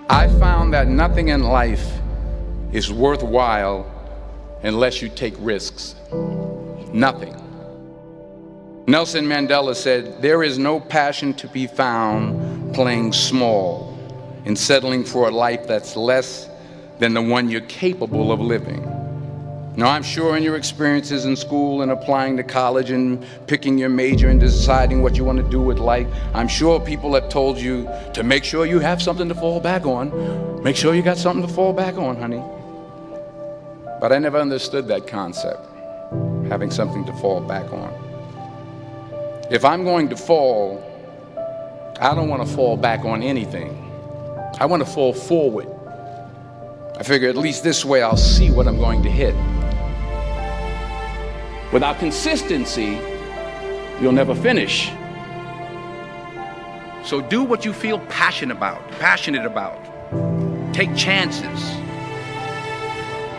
I found that nothing in life is worthwhile unless you take risks. Nothing. Nelson Mandela said, "There is no passion to be found playing small and settling for a life that's less than the one you're capable of living." Now, I'm sure in your experiences in school and applying to college and picking your major and deciding what you want to do with life, I'm sure people have told you to make sure you have something to fall back on. Make sure you got something to fall back on, honey. But I never understood that concept, having something to fall back on. If I'm going to fall, I don't want to fall back on anything. I want to fall forward. I figure at least this way I'll see what I'm going to hit. Without consistency, you'll never finish. So do what you feel passionate about. Take chances.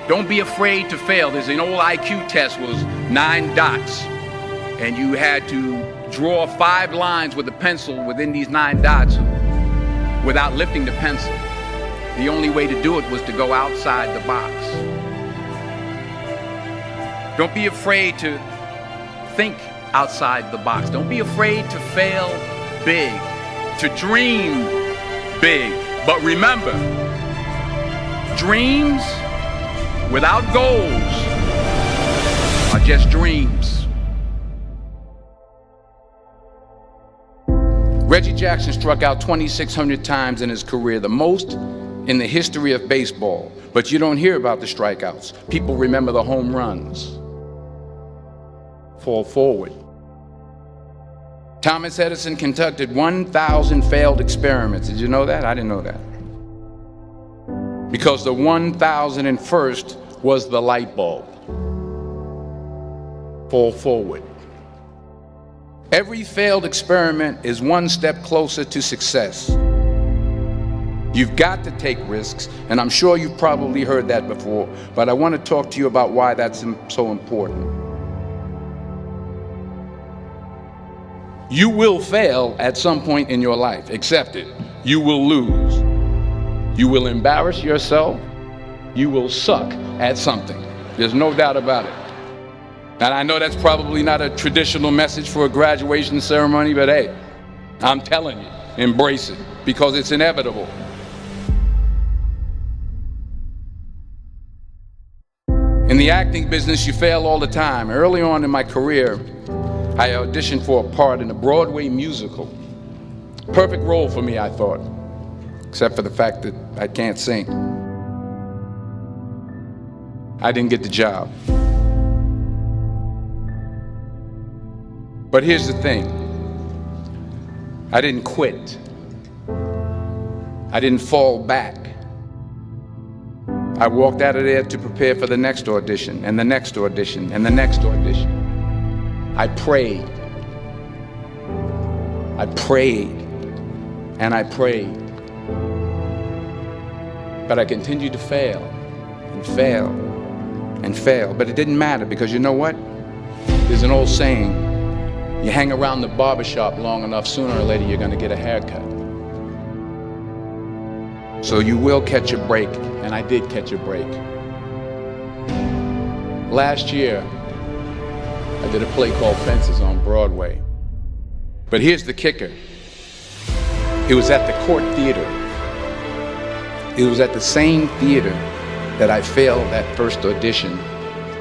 Don't be afraid to fail. There's an old IQ test, was 9 dots, and you had to draw 5 lines with a pencil within these 9 dots without lifting the pencil. The only way to do it was to go outside the box. Don't be afraid to think outside the box. Don't be afraid to fail big, to dream big. But remember, dreams without goals are just dreams. Reggie Jackson struck out 2,600 times in his career, the most in the history of baseball. But you don't hear about the strikeouts. People remember the home runs. Fall forward. Thomas Edison conducted 1,000 failed experiments. Did you know that? I didn't know that. Because the 1,001st was the light bulb. Fall forward. Every failed experiment is one step closer to success. You've got to take risks, and I'm sure you've probably heard that before, but I want to talk to you about why that's so important. You will fail at some point in your life. Accept it. You will lose. You will embarrass yourself. You will suck at something. There's no doubt about it. And I know that's probably not a traditional message for a graduation ceremony, but hey, I'm telling you, embrace it, because it's inevitable. In the acting business, you fail all the time. Early on in my career, I auditioned for a part in a Broadway musical. Perfect role for me, I thought, except for the fact that I can't sing. I didn't get the job. But here's the thing. I didn't quit. I didn't fall back. I walked out of there to prepare for the next audition, and the next audition, and the next audition. I prayed. I prayed. And I prayed. But I continued to fail, and fail, and fail. But it didn't matter, because you know what? There's an old saying, you hang around the barbershop long enough, sooner or later you're gonna get a haircut. So you will catch a break, and I did catch a break. Last year, I did a play called Fences on Broadway. But here's the kicker. It was at the Court Theater. It was at the same theater that I failed that first audition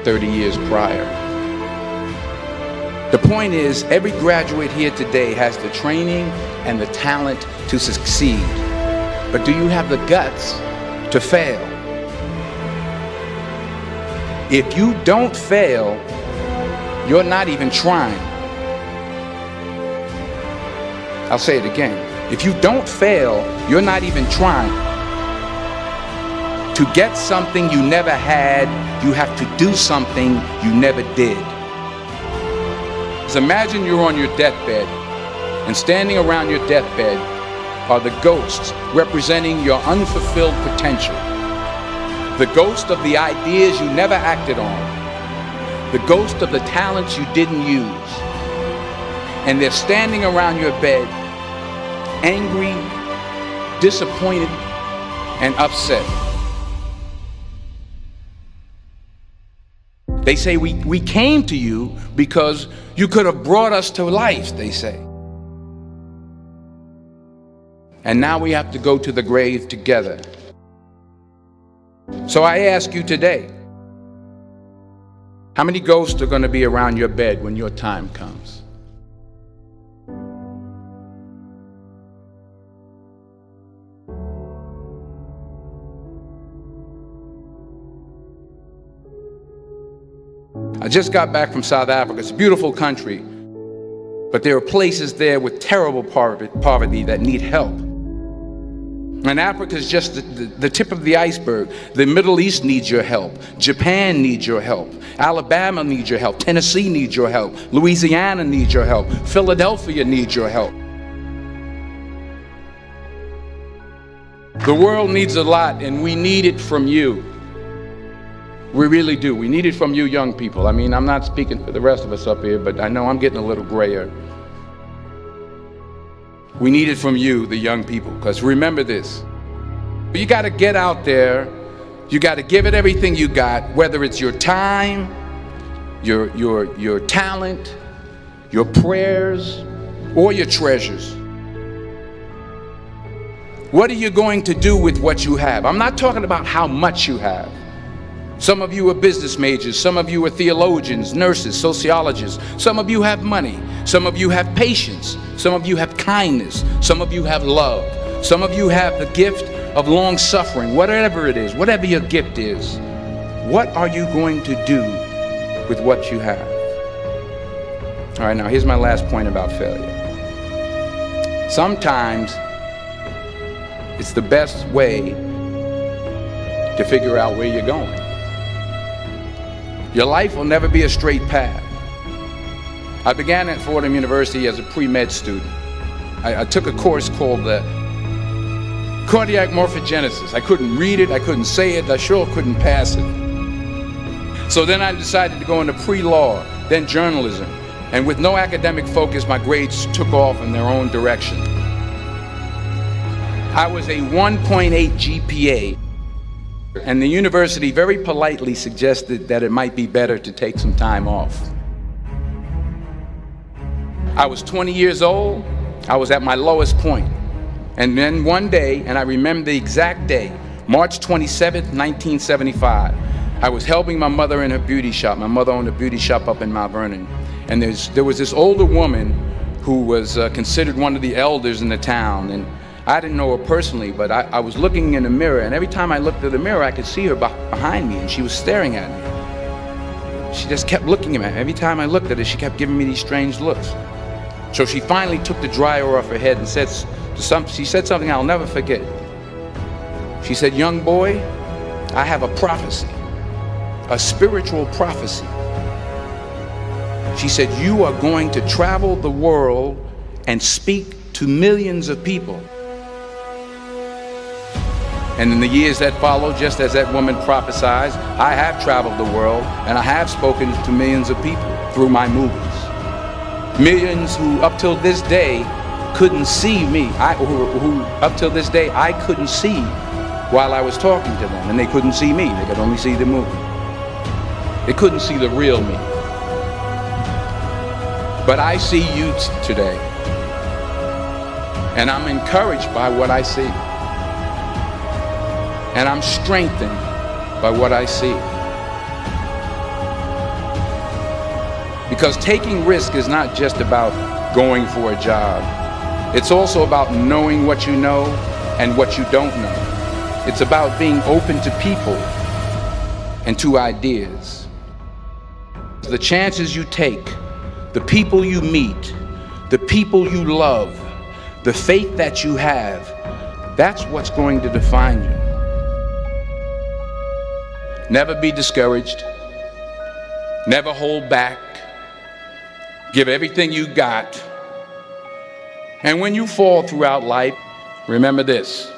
30 years prior. The point is, every graduate here today has the training and the talent to succeed. But do you have the guts to fail? If you don't fail, you're not even trying. I'll say it again. If you don't fail, you're not even trying. To get something you never had, you have to do something you never did. So imagine you're on your deathbed, and standing around your deathbed are the ghosts representing your unfulfilled potential. The ghost of the ideas you never acted on. The ghost of the talents you didn't use. And they're standing around your bed, angry, disappointed, and upset. They say we came to you because you could have brought us to life, they say. And now we have to go to the grave together. So I ask you today, how many ghosts are going to be around your bed when your time comes? I just got back from South Africa. It's a beautiful country, but there are places there with terrible poverty that need help. And Africa is just the tip of the iceberg. The Middle East needs your help. Japan needs your help. Alabama needs your help. Tennessee needs your help. Louisiana needs your help. Philadelphia needs your help. The world needs a lot, and we need it from you. We really do. We need it from you young people. I mean, I'm not speaking for the rest of us up here, but I know I'm getting a little grayer. We need it from you, the young people, because remember this. You got to get out there. You got to give it everything you got, whether it's your time, your talent, your prayers, or your treasures. What are you going to do with what you have? I'm not talking about how much you have. Some of you are business majors, some of you are theologians, nurses, sociologists. Some of you have money, some of you have patience, some of you have kindness, some of you have love, some of you have the gift of long suffering. Whatever it is, whatever your gift is, what are you going to do with what you have? All right, now here's my last point about failure. Sometimes it's the best way to figure out where you're going. Your life will never be a straight path. I began at Fordham University as a pre-med student. I took a course called cardiac morphogenesis. I couldn't read it, I couldn't say it, I sure couldn't pass it. So then I decided to go into pre-law, then journalism. And with no academic focus, my grades took off in their own direction. I was a 1.8 GPA. And the university very politely suggested that it might be better to take some time off. I was 20 years old. I was at my lowest point. And then one day, and I remember the exact day, March 27th, 1975, I was helping my mother in her beauty shop. My mother owned a beauty shop up in Mount Vernon. And there was this older woman who was considered one of the elders in the town. And I didn't know her personally, but I was looking in the mirror, and every time I looked at the mirror, I could see her behind me, and she was staring at me. She just kept looking at me. Every time I looked at her, she kept giving me these strange looks. So she finally took the dryer off her head and she said something I'll never forget. She said, "Young boy, I have a prophecy, a spiritual prophecy." She said, "You are going to travel the world and speak to millions of people." And in the years that followed, just as that woman prophesied, I have traveled the world and I have spoken to millions of people through my movies. Millions who up till this day couldn't see me, who up till this day I couldn't see while I was talking to them, and they couldn't see me, they could only see the movie. They couldn't see the real me. But I see you today, and I'm encouraged by what I see. And I'm strengthened by what I see. Because taking risk is not just about going for a job. It's also about knowing what you know and what you don't know. It's about being open to people and to ideas. The chances you take, the people you meet, the people you love, the faith that you have, that's what's going to define you. Never be discouraged. Never hold back. Give everything you got. And when you fall throughout life, remember this: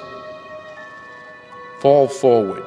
fall forward.